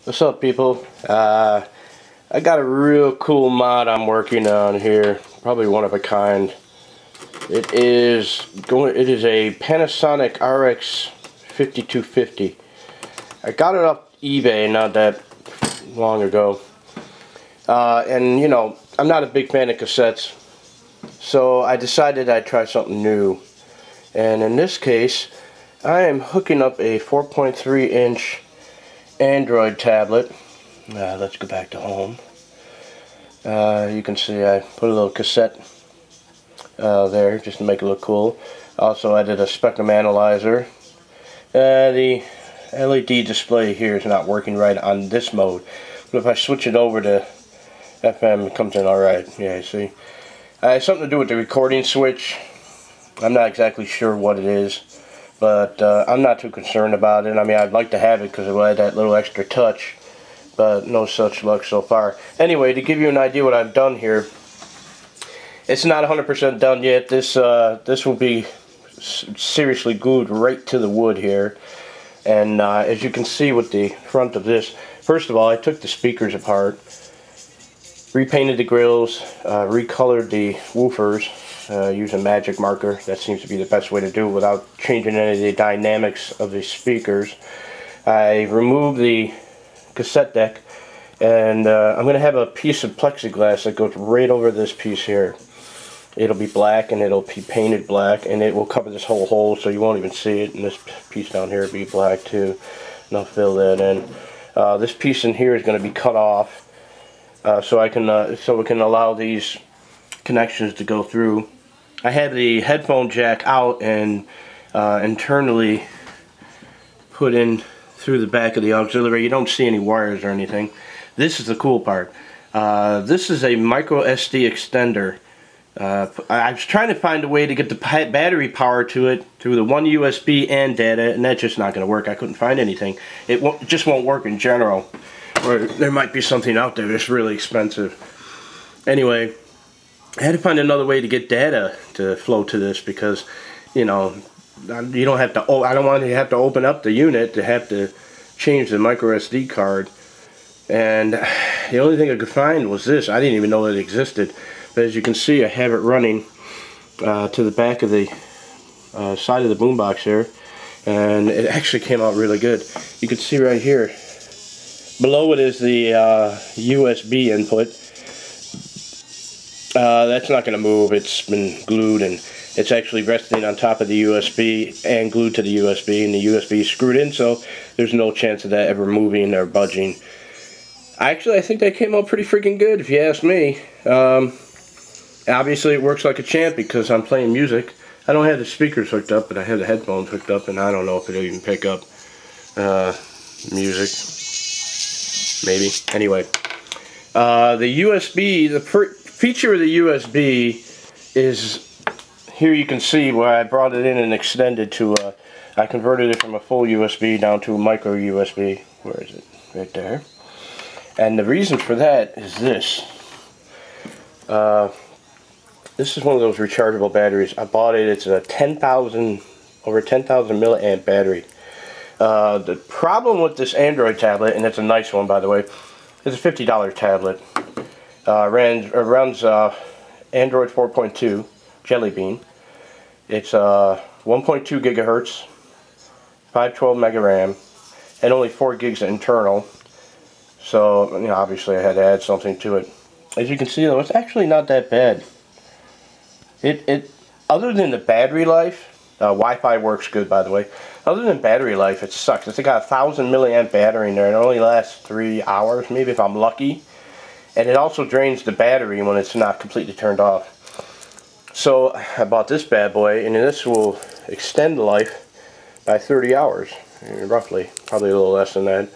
What's up, people? I got a real cool mod I'm working on here. Probably one of a kind. It is a Panasonic RX-5250. I got it off eBay not that long ago. And you know, I'm not a big fan of cassettes, so I decided I'd try something new. And in this case, I am hooking up a 4.3-inch Android tablet. Let's go back to home. You can see I put a little cassette there just to make it look cool. Also, I did a spectrum analyzer. The LED display here is not working right on this mode, but if I switch it over to FM, it comes in alright. Yeah, see. It has something to do with the recording switch. I'm not exactly sure what it is, but I'm not too concerned about it. I mean, I'd like to have it because it will add that little extra touch, but no such luck so far. Anyway, to give you an idea what I've done here, it's not 100% done yet. This will be seriously glued right to the wood here. And as you can see with the front of this, first of all, I took the speakers apart, repainted the grills, recolored the woofers, using magic marker. That seems to be the best way to do it without changing any of the dynamics of the speakers. I removed the cassette deck, and I'm going to have a piece of plexiglass that goes right over this piece here. It'll be black, and it'll be painted black, and it will cover this whole hole so you won't even see it. And this piece down here will be black too, and I'll fill that in. This piece in here is going to be cut off, so we can allow these connections to go through. I have the headphone jack out and internally put in through the back of the auxiliary. You don't see any wires or anything. This is the cool part. This is a micro SD extender. I was trying to find a way to get the battery power to it through the one USB and data, and that's just not going to work. I couldn't find anything. It just won't work in general. Or there might be something out there that's really expensive. Anyway, I had to find another way to get data to flow to this because, you know, you don't have to. I don't want you to have to open up the unit to have to change the micro SD card. And the only thing I could find was this. I didn't even know it existed. But as you can see, I have it running to the back of the side of the boombox here, and it actually came out really good. You can see right here. Below it is the USB input. That's not going to move. It's been glued, and it's actually resting on top of the USB and glued to the USB, and the USB is screwed in, so there's no chance of that ever moving or budging. Actually, I think that came out pretty freaking good, if you ask me. Obviously, it works like a champ because I'm playing music. I don't have the speakers hooked up, but I have the headphones hooked up, and I don't know if it'll even pick up music. Maybe. Anyway, the USB, the feature of the USB is, here you can see where I brought it in and extended to, I converted it from a full USB down to a micro USB. Where is it? Right there. And the reason for that is this. This is one of those rechargeable batteries. I bought it. It's a over 10,000 milliamp battery. The problem with this Android tablet, and it's a nice one by the way, it's a $50 tablet. Runs Android 4.2 Jelly Bean. It's 1.2 gigahertz, 512 mega RAM, and only 4 gigs internal. So, you know, obviously I had to add something to it. As you can see though, it's actually not that bad. Other than the battery life, Wi-Fi works good by the way. Other than battery life, it sucks. It's got a 1,000 milliamp battery in there, and it only lasts 3 hours, maybe if I'm lucky. And it also drains the battery when it's not completely turned off. So I bought this bad boy, and this will extend the life by 30 hours, roughly, probably a little less than that.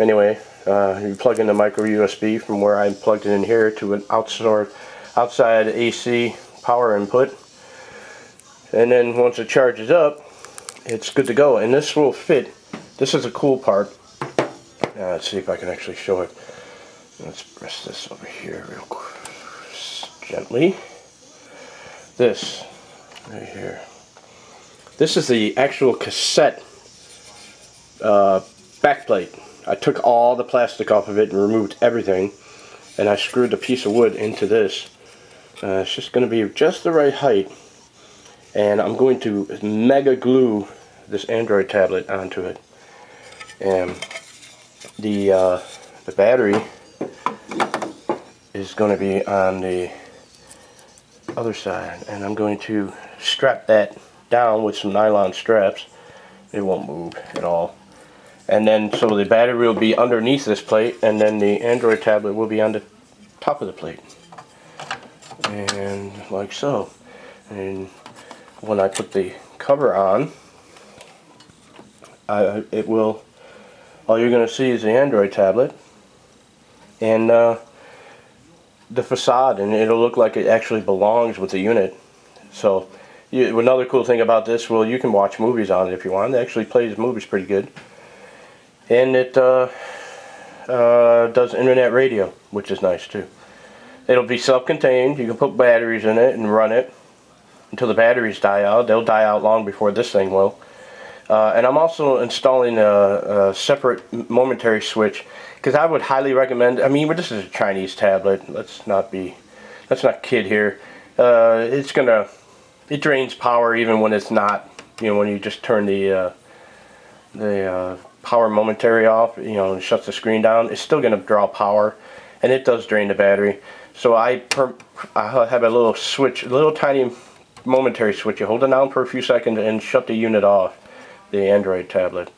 Anyway, you plug in the micro USB from where I plugged it in here to an outside AC power input, and then once it charges up, it's good to go. And this will fit. This is a cool part. Let's see if I can actually show it. Let's press this over here real quick, gently. This right here. This is the actual cassette backplate. I took all the plastic off of it and removed everything, and I screwed the piece of wood into this. It's just going to be just the right height, and I'm going to mega glue this Android tablet onto it. And the battery is going to be on the other side, and I'm going to strap that down with some nylon straps. It won't move at all. And then so the battery will be underneath this plate, and then the Android tablet will be on the top of the plate, and like so. And when I put the cover on, it will, all you're going to see is the Android tablet and the facade, and it'll look like it actually belongs with the unit. So another cool thing about this, well, you can watch movies on it if you want. It actually plays movies pretty good. And it does internet radio, which is nice too. It'll be self-contained. You can put batteries in it and run it until the batteries die out. They'll die out long before this thing will. And I'm also installing a separate momentary switch, because I would highly recommend, I mean, this is a Chinese tablet. Let's not kid here. It drains power even when it's not, when you just turn the power momentary off, and shuts the screen down. It's still going to draw power, and it does drain the battery. So I have a little switch, a little tiny momentary switch. You hold it down for a few seconds and shut the unit off, the Android tablet,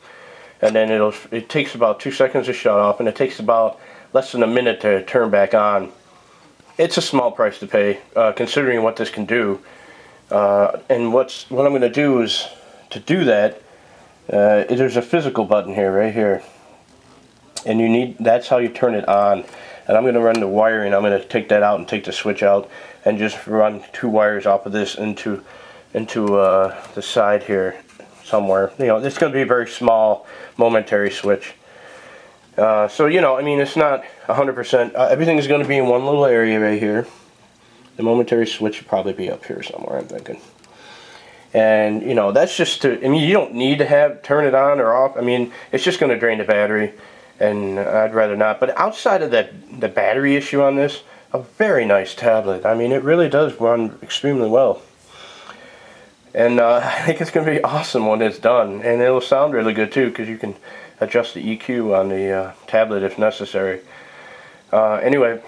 and then it takes about 2 seconds to shut off, and it takes about less than a minute to turn back on. It's a small price to pay, considering what this can do. And what I'm going to do is, to do that, there's a physical button here, right here, and that's how you turn it on. And I'm going to run the wiring. I'm going to take that out and take the switch out, and just run 2 wires off of this into the side here somewhere. It's going to be a very small momentary switch. So I mean, it's not 100%. Everything is going to be in one little area right here. The momentary switch should probably be up here somewhere, I'm thinking. And that's just to, I mean, you don't need to turn it on or off. I mean, it's just going to drain the battery, and I'd rather not. But outside of the battery issue on this, a very nice tablet. I mean, it really does run extremely well. And I think it's going to be awesome when it's done, and it'll sound really good too, because you can adjust the EQ on the tablet if necessary. Anyway,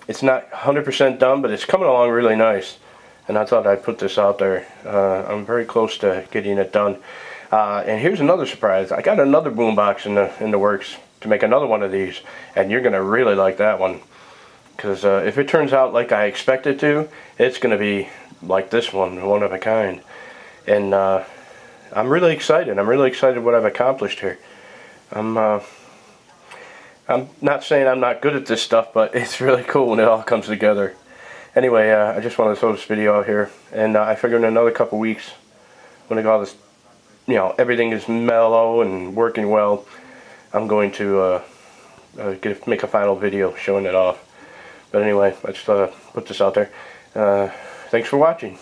it's not 100% done, but it's coming along really nice, and I thought I'd put this out there. I'm very close to getting it done. And here's another surprise. I got another boombox in the works to make another one of these, and you're going to really like that one, because if it turns out like I expect it to, it's going to be like this one of a kind. And I'm really excited. I'm really excited what I've accomplished here. I'm not saying I'm not good at this stuff, but it's really cool when it all comes together. Anyway, I just wanted to throw this video out here, and I figured in another couple weeks, when I got all this, everything is mellow and working well, I'm going to make a final video showing it off. But anyway, let's put this out there. Thanks for watching.